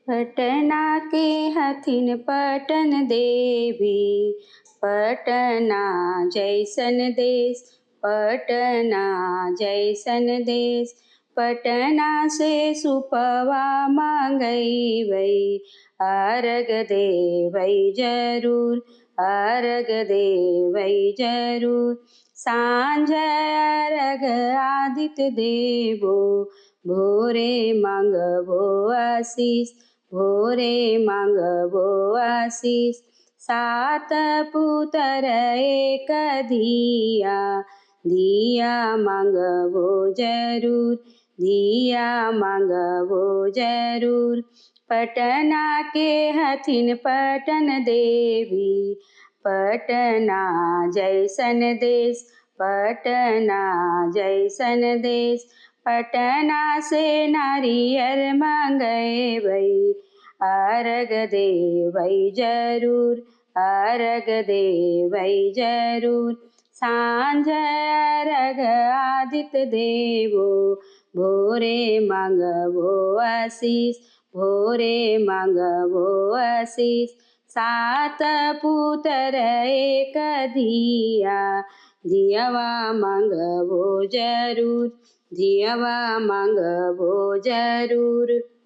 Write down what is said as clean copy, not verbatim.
पटना के हथिन पटन देवी, पटना जैसन देश, पटना जैसन देश। पटना से सुपवा मांगैबै, अर्घ देबै जरूर, अर्घ देबै जरूर। साँझ अर्घ आदित्य देबो, भोरे मांगबो आशीष, भोरे मांगबो आशीष। सात पुतर एक धिया, धिया मांगबो जरूर, धिया मांगबो जरूर। पटना के हथिन पटन देवी, पटना जैसन देश, पटना जैसन देश। पटना से नारियर मांगैबै, अर्घ देबै जरूर, अर्घ देबै जरूर। साँझ अर्घ आदित्य देबो, भोरे मांगबो आशीष, भोरे मांगबो आशीष। सात पुतर एक धिया, धियवा मांगबो जरूर, धियवा मांगबो जरूर।